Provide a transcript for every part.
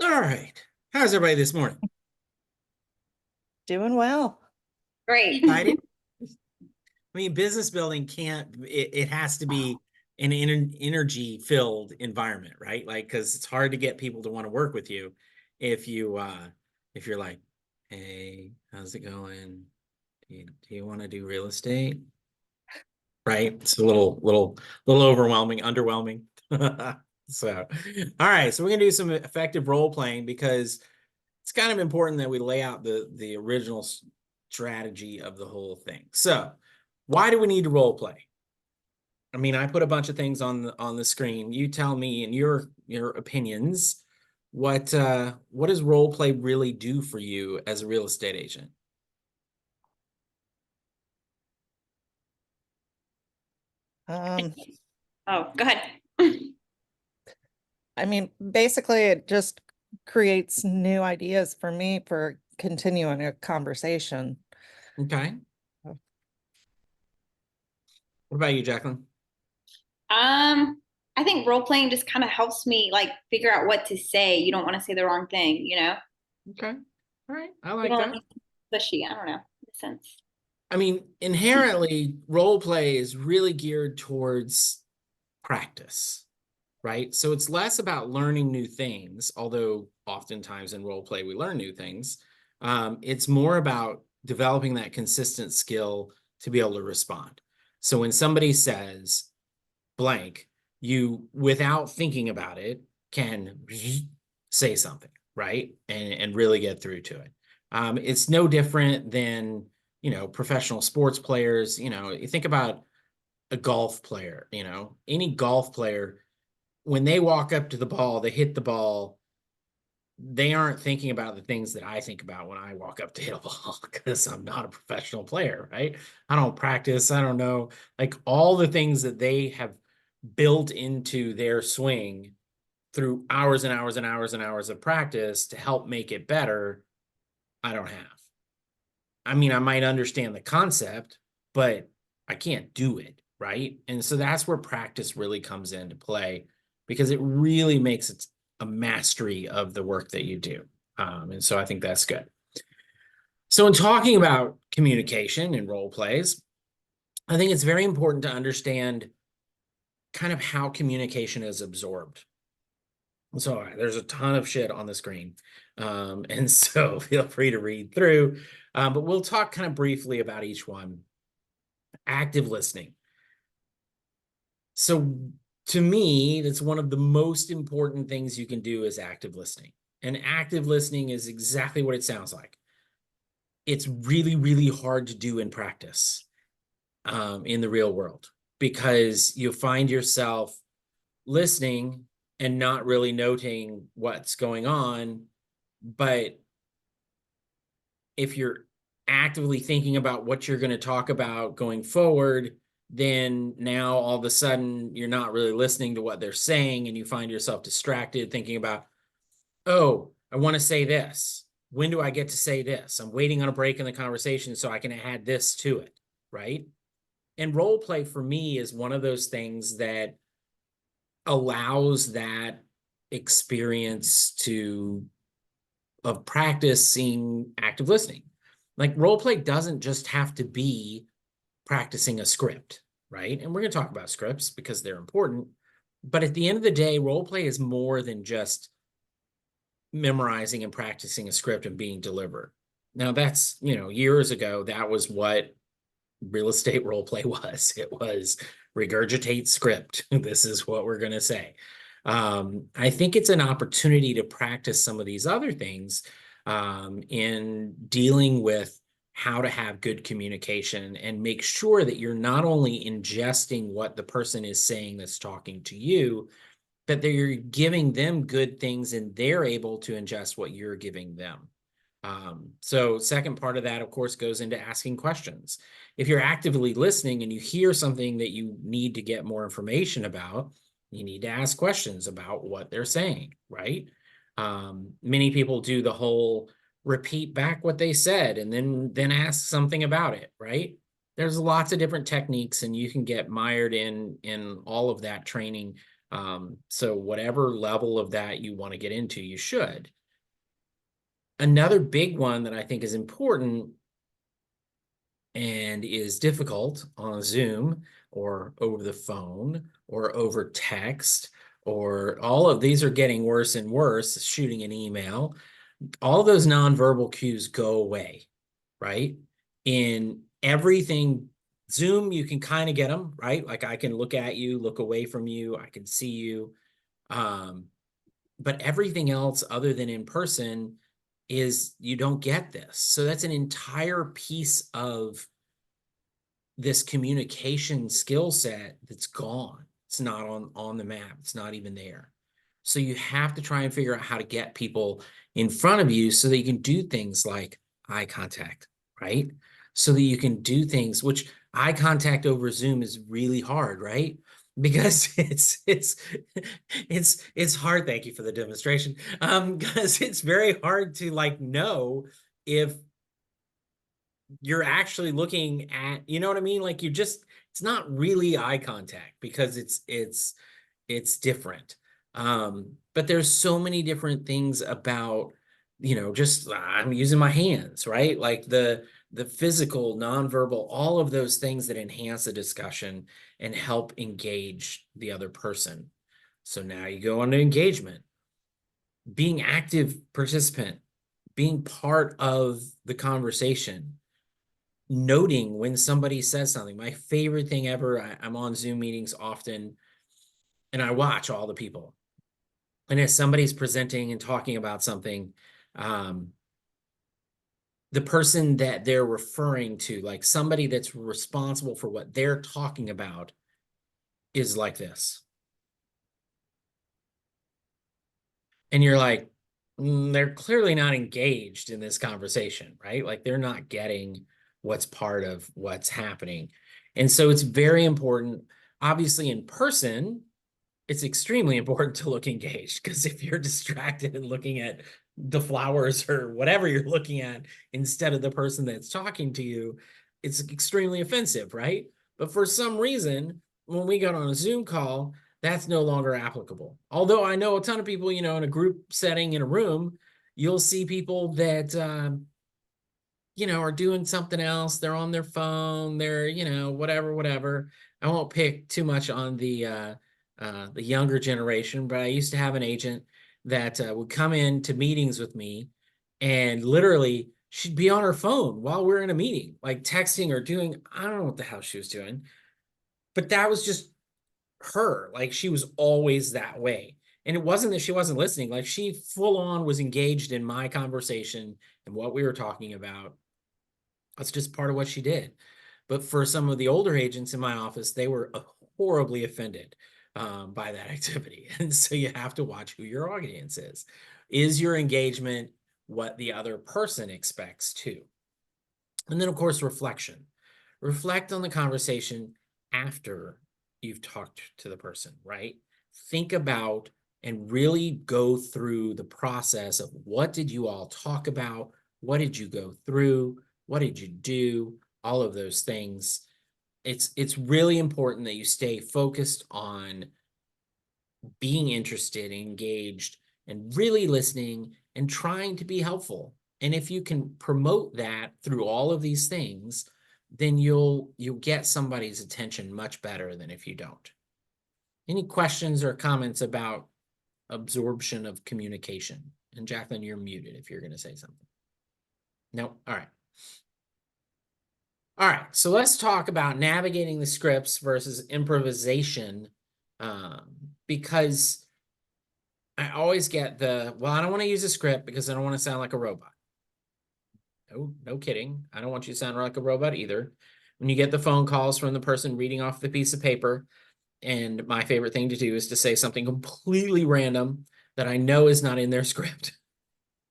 All right. How's everybody this morning? Doing well. Great. Excited? I mean, business building it has to be an energy filled environment, right? Like, because it's hard to get people to want to work with you if if you're like, hey, how's it going? Do you want to do real estate? Right? It's a little overwhelming, underwhelming. So, all right. So we're gonna do some effective role playing because it's kind of important that we lay out the original strategy of the whole thing. So, why do we need to role play? I mean, I put a bunch of things on the screen. You tell me in your opinions, what does role play really do for you as a real estate agent? Um, Oh, go ahead. I mean, basically, it just creates new ideas for me for continuing a conversation. Okay. What about you, Jacqueline? I think role playing just kind of helps me like figure out what to say. You don't want to say the wrong thing, you know? Okay. All right. I You like don't that. want to be pushy. I don't know, in a sense. I mean, inherently, role play is really geared towards practice, right? So it's less about learning new things, although oftentimes in role play we learn new things. It's more about developing that consistent skill to be able to respond. So when somebody says blank, you, without thinking about it, can say something, right? And really get through to it. It's no different than, professional sports players. You think about a golf player, any golf player, when they walk up to the ball, they hit the ball, they aren't thinking about the things that I think about when I walk up to hit a ball because I'm not a professional player, right? I don't practice. I don't know, like all the things that they have built into their swing through hours and hours and hours and hours of practice to help make it better. I don't have. I mean, I might understand the concept, but I can't do it, right? And so that's where practice really comes into play because it really makes it a mastery of the work that you do. And so I think that's good. So in talking about communication and role plays, I think it's very important to understand kind of how communication is absorbed. So there's a ton of shit on the screen. And so feel free to read through. But we'll talk kind of briefly about each one. Active listening. So to me, that's one of the most important things you can do is active listening. And active listening is exactly what it sounds like. It's really, really hard to do in practice, in the real world, because you find yourself listening and not really noting what's going on. But if you're actively thinking about what you're going to talk about going forward, then now all of a sudden you're not really listening to what they're saying and you find yourself distracted thinking about, oh, I want to say this. When do I get to say this? I'm waiting on a break in the conversation so I can add this to it, right? And role play for me is one of those things that allows that experience to of practicing active listening. Like role play doesn't just have to be practicing a script, right? And we're going to talk about scripts because they're important. But at the end of the day, role play is more than just memorizing and practicing a script and being delivered. Now that's, years ago, that was what real estate role play was. It was regurgitate script. This is what we're going to say. I think it's an opportunity to practice some of these other things in dealing with how to have good communication and make sure that you're not only ingesting what the person is saying that's talking to you, but that you're giving them good things and they're able to ingest what you're giving them. So second part of that, of course, goes into asking questions. If you're actively listening and you hear something that you need to get more information about, you need to ask questions about what they're saying, right? Many people do the whole repeat back what they said and then ask something about it, right? There's lots of different techniques and you can get mired in all of that training So whatever level of that you want to get into, you should. Another big one that I think is important and is difficult on Zoom or over the phone or over text, or all of these are getting worse and worse, shooting an email, all those nonverbal cues go away, right? In everything, Zoom, you can kind of get them, right? Like I can look at you, look away from you, I can see you. But everything else other than in person is you don't get this. So that's an entire piece of this communication skill set that's gone. It's not on the map. It's not even there. So you have to try and figure out how to get people in front of you so that you can do things like eye contact, right? So that you can do things, which eye contact over Zoom is really hard, right? Because it's hard. Thank you for the demonstration. Because it's very hard to like know if you're actually looking at, you know what I mean? Like it's not really eye contact because it's different. But there's so many different things about, just I'm using my hands, right? Like the physical, nonverbal, all of those things that enhance the discussion and help engage the other person. So now you go on to engagement, being active participant, being part of the conversation, noting when somebody says something. My favorite thing ever, I'm on Zoom meetings often, and I watch all the people. And if somebody's presenting and talking about something, the person that they're referring to, like somebody that's responsible for what they're talking about, is like this. And you're like, they're clearly not engaged in this conversation, right? Like they're not getting what's part of what's happening. And so it's very important. Obviously, in person, it's extremely important to look engaged, because if you're distracted and looking at the flowers or whatever you're looking at instead of the person that's talking to you, it's extremely offensive, right? But for some reason, when we got on a Zoom call, that's no longer applicable. Although I know a ton of people, in a group setting in a room, you'll see people that are doing something else. They're on their phone. They're, whatever. I won't pick too much on the younger generation, but I used to have an agent that would come into meetings with me, and literally she'd be on her phone while we're in a meeting, like texting or doing, I don't know what the hell she was doing, but that was just her. Like she was always that way. And it wasn't that she wasn't listening. Like she full on was engaged in my conversation and what we were talking about. That's just part of what she did. But for some of the older agents in my office, they were horribly offended by that activity. And so you have to watch who your audience is. Is your engagement what the other person expects too? And then, of course, reflection. Reflect on the conversation after you've talked to the person, right? Think about and really go through the process of what did you all talk about? What did you go through? What did you do? All of those things. It's really important that you stay focused on being interested, engaged, and really listening and trying to be helpful. And if you can promote that through all of these things, then you'll get somebody's attention much better than if you don't. Any questions or comments about absorption of communication? And Jacqueline, you're muted if you're going to say something. No? All right. All right. So let's talk about navigating the scripts versus improvisation, because I always get well, I don't want to use a script because I don't want to sound like a robot. No kidding. I don't want you to sound like a robot either. When you get the phone calls from the person reading off the piece of paper, and my favorite thing to do is to say something completely random that I know is not in their script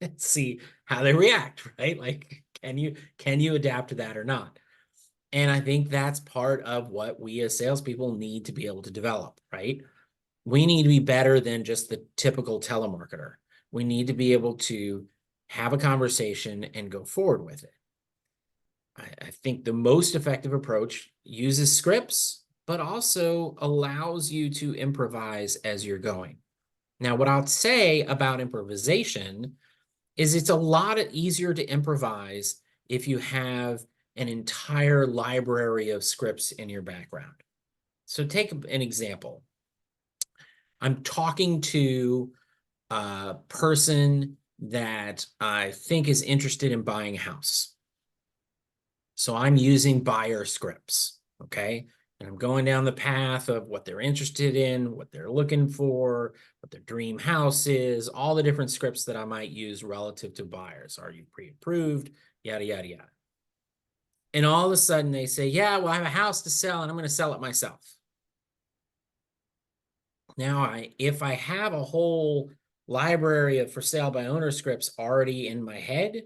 and see how they react, right? Like, can you adapt to that or not? And I think that's part of what we as salespeople need to be able to develop, right? We need to be better than just the typical telemarketer. We need to be able to have a conversation and go forward with it. I think the most effective approach uses scripts, but also allows you to improvise as you're going. Now, what I'll say about improvisation is it's a lot easier to improvise if you have an entire library of scripts in your background. So take an example. I'm talking to a person that I think is interested in buying a house. So I'm using buyer scripts, okay? And I'm going down the path of what they're interested in, what they're looking for, what their dream house is, all the different scripts that I might use relative to buyers. Are you pre-approved? Yada, yada, yada. And all of a sudden they say, yeah, well, I have a house to sell and I'm going to sell it myself. Now, if I have a whole library of for sale by owner scripts already in my head,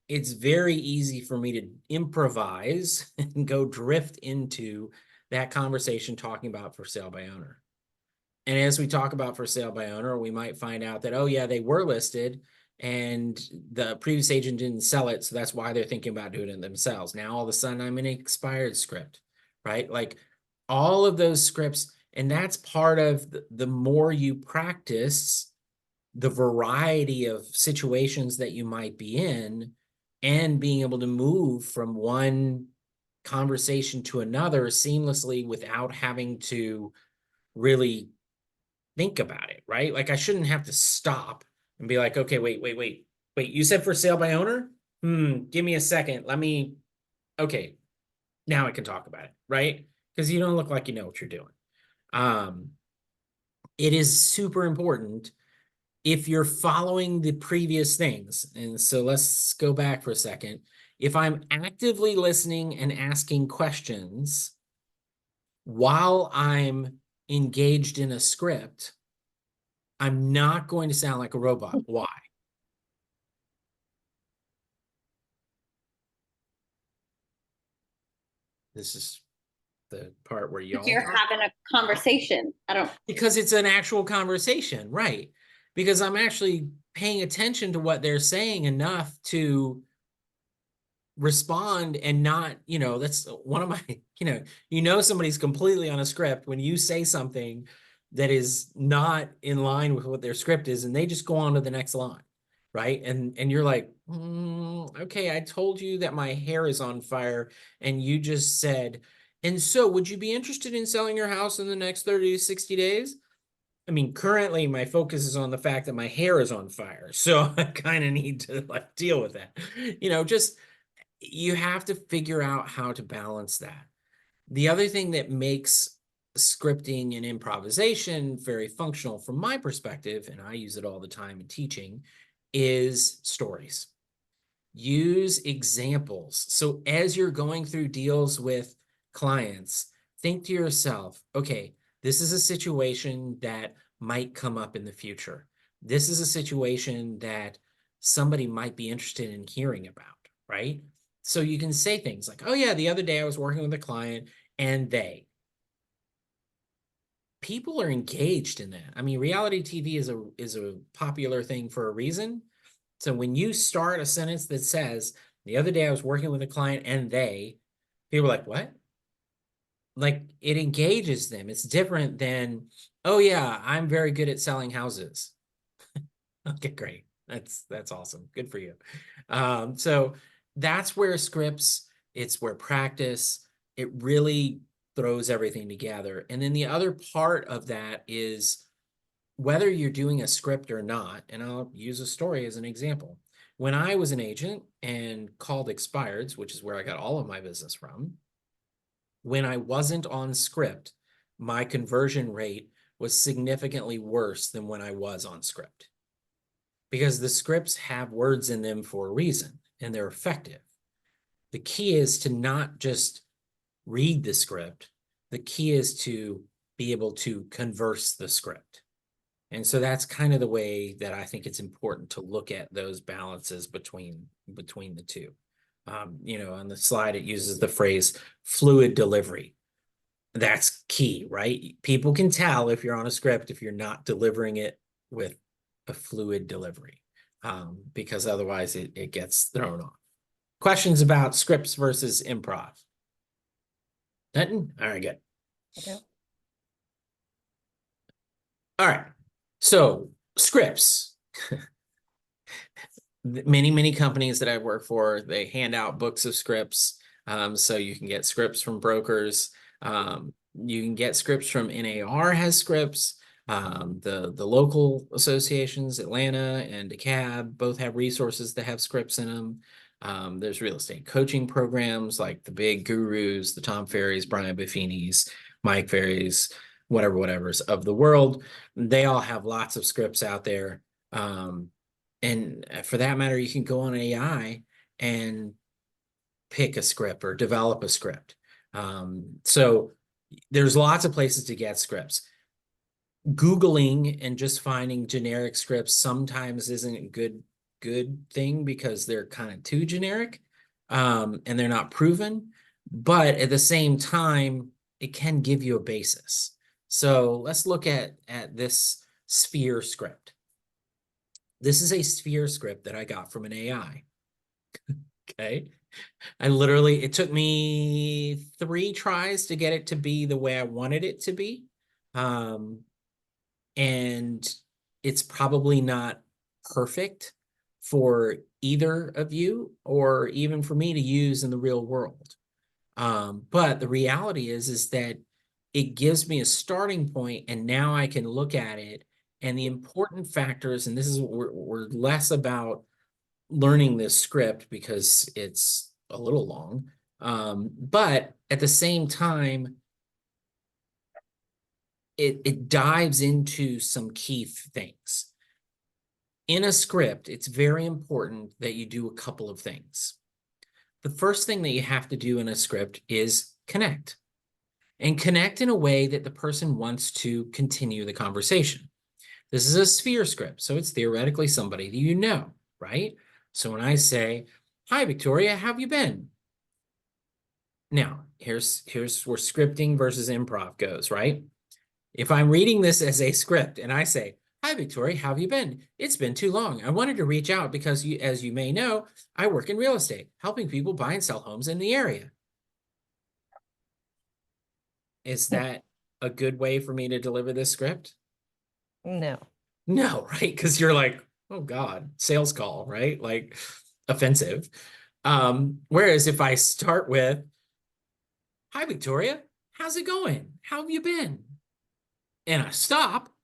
it's very easy for me to improvise and go drift into that conversation talking about for sale by owner. And as we talk about for sale by owner, we might find out that, oh yeah, they were listed and the previous agent didn't sell it. So that's why they're thinking about doing it themselves. Now, all of a sudden I'm in an expired script, right? Like all of those scripts. And that's part of the more you practice the variety of situations that you might be in and being able to move from one conversation to another seamlessly without having to really think about it, right? Like I shouldn't have to stop and be like, okay, wait, you said for sale by owner? Give me a second. Okay, now I can talk about it, right? Because you don't look like you know what you're doing. It is super important if you're following the previous things. And so let's go back for a second. If I'm actively listening and asking questions while I'm engaged in a script, I'm not going to sound like a robot. Why? This is the part where y'all You're having a conversation. because it's an actual conversation, right? Because I'm actually paying attention to what they're saying enough to respond and not, that's one of my, somebody's completely on a script when you say something that is not in line with what their script is and they just go on to the next line, right? And you're like, okay, I told you that my hair is on fire and you just said, and so would you be interested in selling your house in the next 30 to 60 days? I mean, currently my focus is on the fact that my hair is on fire. So I kind of need to deal with that, just you have to figure out how to balance that. The other thing that makes scripting and improvisation very functional from my perspective, and I use it all the time in teaching, is stories. Use examples. So as you're going through deals with clients, think to yourself, okay, this is a situation that might come up in the future. This is a situation that somebody might be interested in hearing about, right? So you can say things like, oh yeah, the other day I was working with a client and people are engaged in that. I mean, reality TV is a popular thing for a reason. So when you start a sentence that says, the other day I was working with a client and people are like, what? Like it engages them. It's different than, oh yeah, I'm very good at selling houses. Okay, great. That's awesome. Good for you. So that's where scripts, it's where practice, it really throws everything together. And then the other part of that is whether you're doing a script or not, and I'll use a story as an example. When I was an agent and called expireds, which is where I got all of my business from, when I wasn't on script, my conversion rate was significantly worse than when I was on script. Because the scripts have words in them for a reason and they're effective. The key is to not just read the script. The key is to be able to converse the script. And so that's kind of the way that I think it's important to look at those balances between the two. On the slide, it uses the phrase fluid delivery. That's key, right? People can tell if you're on a script, if you're not delivering it with a fluid delivery, because otherwise it gets thrown off. Questions about scripts versus improv? Nothing? All right, good. Yeah. All right. So scripts. Many companies that I work for, they hand out books of scripts. So you can get scripts from brokers. You can get scripts from NAR has scripts. The local associations, Atlanta and DeKalb, both have resources that have scripts in them. There's real estate coaching programs like the big gurus, the Tom Ferrys, Brian Buffini's, Mike Ferrys, whatever's of the world. They all have lots of scripts out there. And for that matter, you can go on AI and pick a script or develop a script. So there's lots of places to get scripts. Googling and just finding generic scripts sometimes isn't a good thing because they're kind of too generic, and they're not proven. But at the same time, it can give you a basis. So let's look at this Sphere script. This is a Sphere script that I got from an AI. Okay. It took me 3 tries to get it to be the way I wanted it to be. And it's probably not perfect for either of you or even for me to use in the real world. But the reality is that it gives me a starting point, and now I can look at it. And the important factors, and this is what we're less about learning this script because it's a little long. But at the same time, it dives into some key things. In a script, it's very important that you do a couple of things. The first thing that you have to do in a script is connect. And connect in a way that the person wants to continue the conversation. This is a Sphere script, so it's theoretically somebody that you know, right? So when I say, "Hi, Victoria, how have you been?" Now, here's where scripting versus improv goes, right? If I'm reading this as a script and I say, "Hi, Victoria, how have you been? It's been too long. I wanted to reach out because as you may know, I work in real estate, helping people buy and sell homes in the area." Is that a good way for me to deliver this script? No. No, right? Because you're like, oh God, sales call, right? Like offensive. Whereas if I start with, "Hi, Victoria, how's it going? How have you been?" And I stop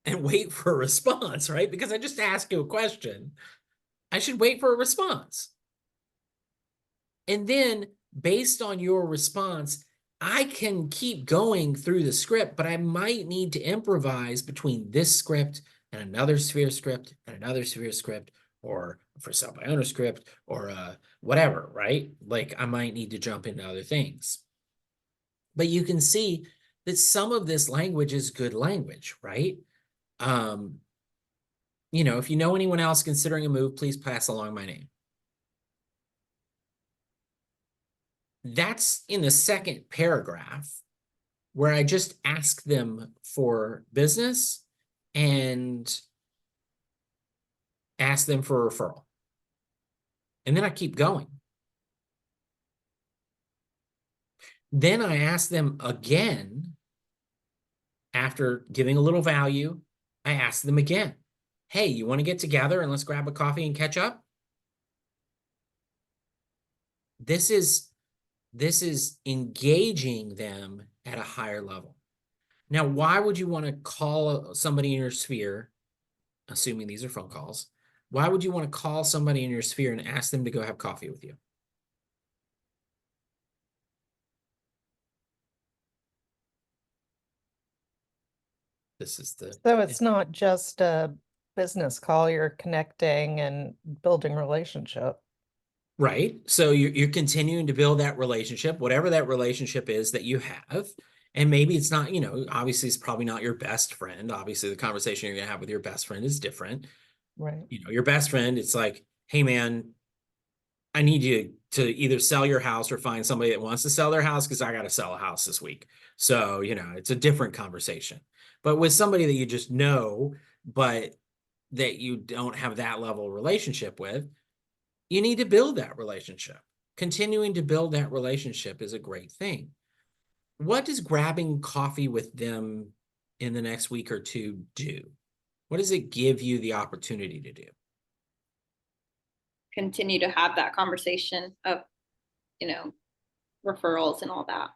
and wait for a response, right? Because I just asked you a question. I should wait for a response. And then based on your response, I can keep going through the script, but I might need to improvise between this script and another Sphere script and another Sphere script, or for sale by owner script, or whatever, right? Like I might need to jump into other things. But you can see that some of this language is good language, right? If you know anyone else considering a move, please pass along my name. That's in the second paragraph where I just ask them for business and ask them for a referral. And then I keep going. Then I ask them again, after giving a little value, I ask them again, "Hey, you want to get together and let's grab a coffee and catch up?" This is engaging them at a higher level. Now, why would you want to call somebody in your sphere, assuming these are phone calls? Why would you want to call somebody in your sphere and ask them to go have coffee with you? This is the So it's not just a business call, you're connecting and building relationship. right. So you're continuing to build that relationship, whatever that relationship is that you have. And maybe it's not, obviously it's probably not your best friend. Obviously, the conversation you're gonna have with your best friend is different. Right. Your best friend, it's like, "Hey man, I need you to either sell your house or find somebody that wants to sell their house because I got to sell a house this week." So, it's a different conversation. But with somebody that you just know, but that you don't have that level of relationship with, you need to build that relationship. Continuing to build that relationship is a great thing. what does grabbing coffee with them in the next week or two do? What does it give you the opportunity to do? Continue to have that conversation of, you know, referrals and all that.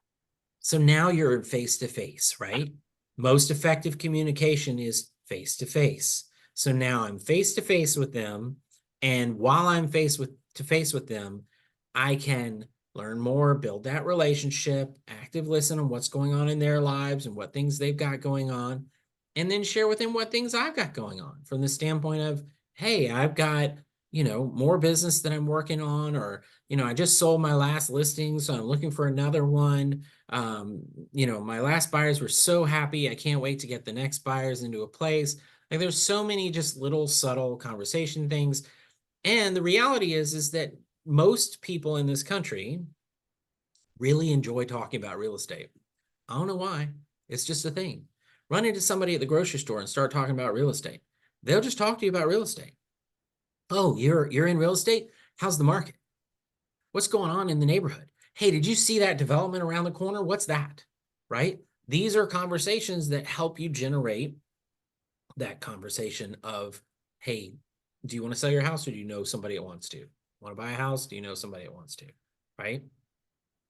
So now you're face to face, right? Most effective communication is face to face. So now I'm face to face with them. And while I'm face with them, I can learn more, build that relationship, active listen on what's going on in their lives and what things they've got going on, and then share with them what things I've got going on from the standpoint of, hey, I've got, more business that I'm working on, or, I just sold my last listing, so I'm looking for another one. My last buyers were so happy. I can't wait to get the next buyers into a place. Like, there's so many just little subtle conversation things. And the reality is that most people in this country really enjoy talking about real estate. I don't know why. It's just a thing. Run into somebody at the grocery store and start talking about real estate. They'll just talk to you about real estate. Oh, you're in real estate? How's the market? What's going on in the neighborhood? Hey, did you see that development around the corner? What's that? Right? These are conversations that help you generate that conversation of, hey, do you want to sell your house, or do you know somebody that wants to? Want to buy a house? Do you know somebody that wants to? Right?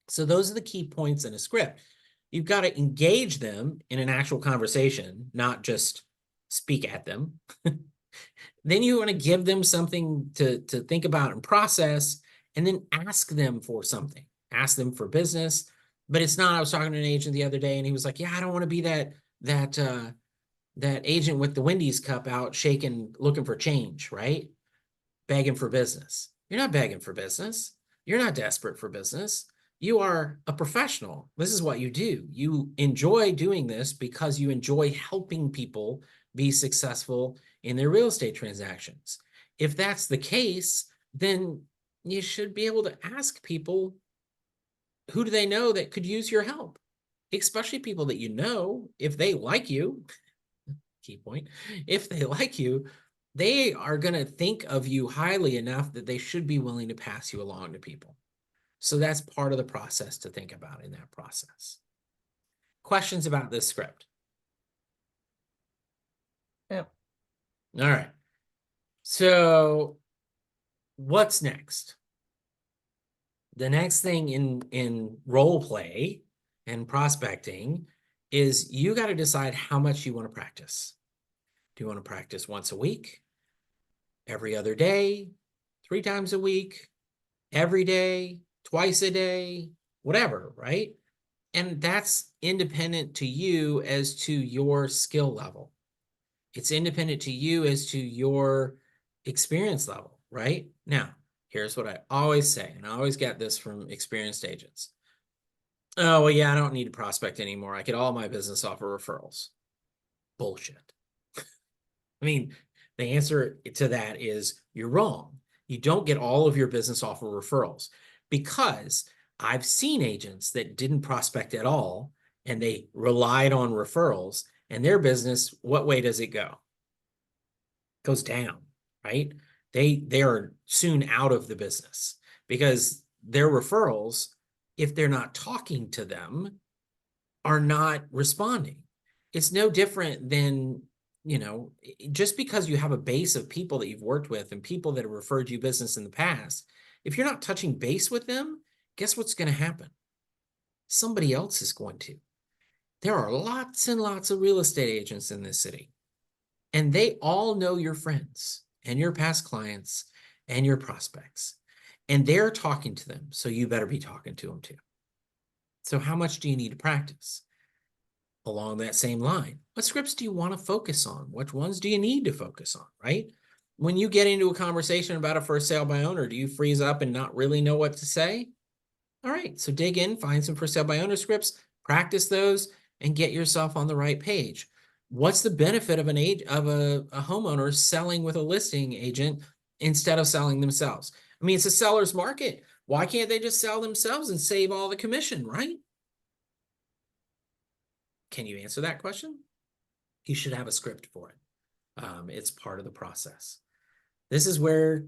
So those are the key points in a script. You've got to engage them in an actual conversation, not just speak at them. Then you want to give them something to think about and process, and then ask them for something. Ask them for business. But it's not, I was talking to an agent the other day, and he was like, yeah, I don't want to be that agent with the Wendy's cup out shaking, looking for change, right? Begging for business. You're not begging for business. You're not desperate for business. You are a professional. This is what you do. You enjoy doing this because you enjoy helping people be successful in their real estate transactions. If that's the case, then you should be able to ask people, who do they know that could use your help? Especially people that you know, if they like you, key point, if they like you, they are going to think of you highly enough that they should be willing to pass you along to people. So that's part of the process to think about in that process. Questions about this script? Yeah. All right. So what's next? The next thing in role play and prospecting is you got to decide how much you want to practice. Do you want to practice once a week, every other day, 3 times a week, every day, twice a day, whatever, right? And that's independent to you as to your skill level. It's independent to you as to your experience level, right? Now, here's what I always say, and I always get this from experienced agents. Oh, well, yeah, I don't need to prospect anymore. I get all my business off of referrals. Bullshit. I mean, the answer to that is you're wrong. You don't get all of your business off of referrals, because I've seen agents that didn't prospect at all and they relied on referrals, and their business, what way does it go? Goes down, right? They are soon out of the business because their referrals, if they're not talking to them, are not responding. It's no different than, just because you have a base of people that you've worked with and people that have referred you business in the past, if you're not touching base with them, guess what's going to happen? Somebody else is going to. There are lots and lots of real estate agents in this city, and they all know your friends and your past clients and your prospects, and they're talking to them. So you better be talking to them too. So how much do you need to practice? Along that same line, what scripts do you want to focus on? Which ones do you need to focus on, right? When you get into a conversation about a for sale by owner, do you freeze up and not really know what to say? All right, so dig in, find some for sale by owner scripts, practice those, and get yourself on the right page. What's the benefit of a homeowner selling with a listing agent instead of selling themselves? I mean, it's a seller's market. Why can't they just sell themselves and save all the commission, right? Can you answer that question? You should have a script for it. It's part of the process. This is where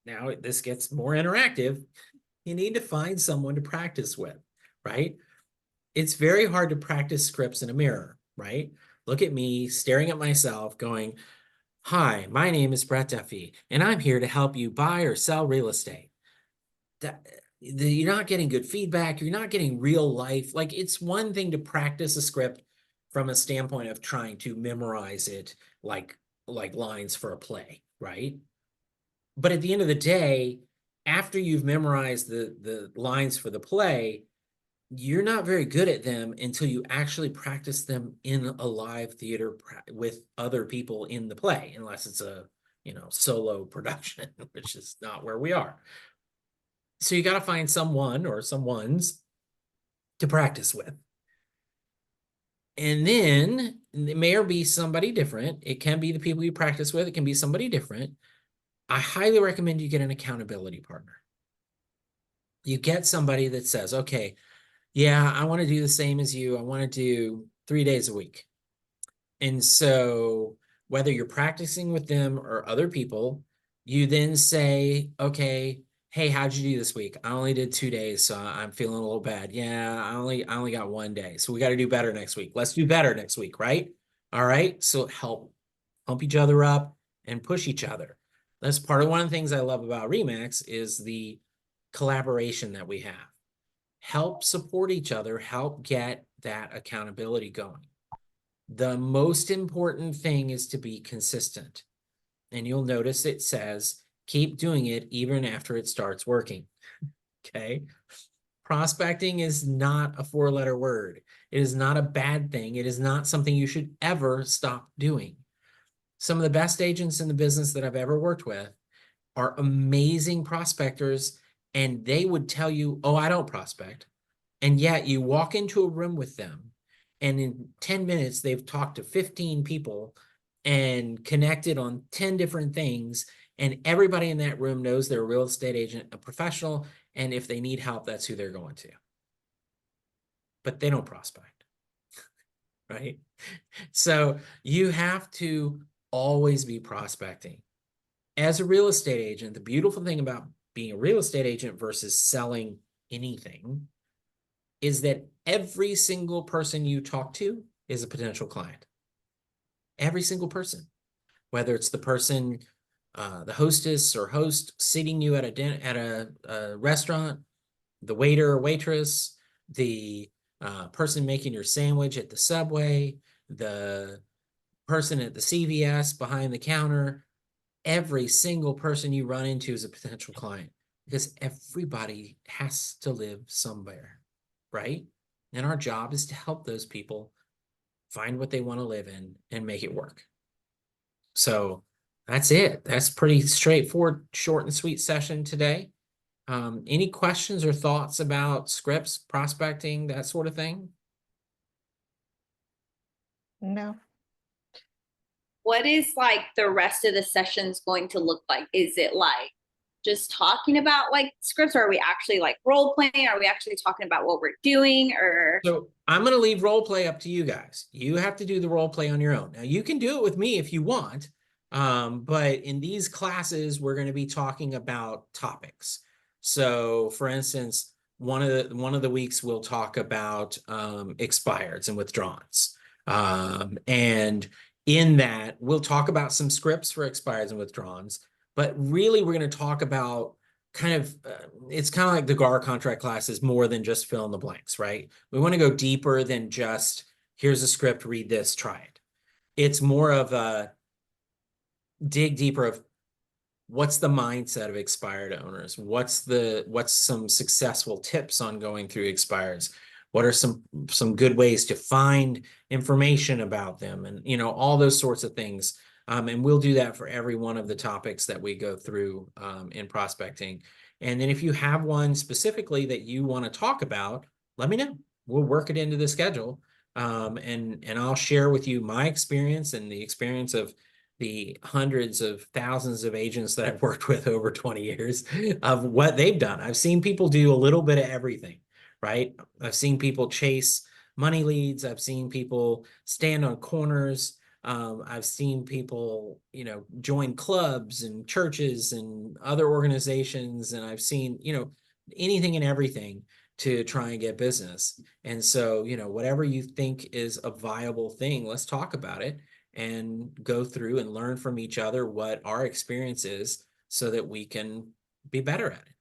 now this gets more interactive. You need to find someone to practice with, right? it's very hard to practice scripts in a mirror, right? Look at me staring at myself going, hi, my name is Brett Duffy, and I'm here to help you buy or sell real estate. You're not getting good feedback. You're not getting real life. Like, it's one thing to practice a script from a standpoint of trying to memorize it like lines for a play, right? But at the end of the day, after you've memorized the lines for the play, you're not very good at them until you actually practice them in a live theater with other people in the play, unless it's a, solo production, which is not where we are. So you got to find someone or some ones to practice with. And then it may be somebody different. It can be the people you practice with. It can be somebody different. I highly recommend you get an accountability partner. You get somebody that says, okay, yeah, I want to do the same as you. I want to do 3 days a week. And so whether you're practicing with them or other people, you then say, okay, hey, how'd you do this week? I only did 2 days, so I'm feeling a little bad. Yeah, I only got 1 day. So we got to do better next week. Let's do better next week, right? All right. So help pump each other up and push each other. That's part of one of the things I love about Remax is the collaboration that we have. Help support each other, help get that accountability going. The most important thing is to be consistent. And you'll notice it says, keep doing it even after it starts working. Okay. Prospecting is not a 4-letter word. It is not a bad thing. It is not something you should ever stop doing. Some of the best agents in the business that I've ever worked with are amazing prospectors, and they would tell you, oh, I don't prospect. And yet you walk into a room with them, and in 10 minutes, they've talked to 15 people and connected on 10 different things. And everybody in that room knows they're a real estate agent, a professional. And if they need help, that's who they're going to. But they don't prospect, right? So you have to always be prospecting. As a real estate agent, the beautiful thing about being a real estate agent versus selling anything is that every single person you talk to is a potential client. Every single person, whether it's the person, the hostess or host seating you at a restaurant, the waiter or waitress, the person making your sandwich at the Subway, the person at the CVS behind the counter, every single person you run into is a potential client, because everybody has to live somewhere, right? And our job is to help those people find what they want to live in and make it work. So that's it. That's pretty straightforward, short and sweet session today. Any questions or thoughts about scripts, prospecting, that sort of thing? No. What is like the rest of the sessions going to look like? Is it like just talking about like scripts, or are we actually like role playing? Are we actually talking about what we're doing? Or So I'm going to leave role play up to you guys. You have to do the role play on your own. Now you can do it with me if you want. But in these classes, we're going to be talking about topics. So for instance, one of the weeks we'll talk about expireds and withdrawals. And in that, we'll talk about some scripts for expireds and withdrawals, but really we're going to talk about it's kind of like the GAR contract class is more than just fill in the blanks, right? We want to go deeper than just, here's a script, read this, try it. It's more of a dig deeper of what's the mindset of expired owners? What's some successful tips on going through expireds? What are some good ways to find information about them? And, all those sorts of things. And we'll do that for every one of the topics that we go through in prospecting. And then if you have one specifically that you want to talk about, let me know. We'll work it into the schedule. And I'll share with you my experience and the experience of the hundreds of thousands of agents that I've worked with over 20 years of what they've done. I've seen people do a little bit of everything, right? I've seen people chase money leads. I've seen people stand on corners. I've seen people, join clubs and churches and other organizations. And I've seen, anything and everything to try and get business. And so, you know, whatever you think is a viable thing, let's talk about it and go through and learn from each other what our experience is so that we can be better at it.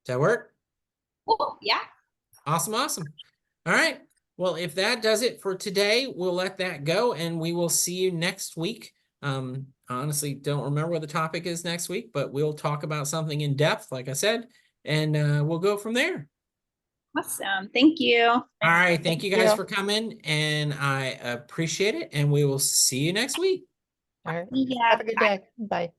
Does that work? Cool. Yeah. Awesome, awesome. All right. Well, if that does it for today, we'll let that go and we will see you next week. I honestly don't remember what the topic is next week, but we'll talk about something in depth, like I said, and we'll go from there. Awesome. Thank you. All right. Thank you guys you. for coming, and I appreciate it, and we will see you next week. All right. Yeah. Have a good Bye. day. Bye.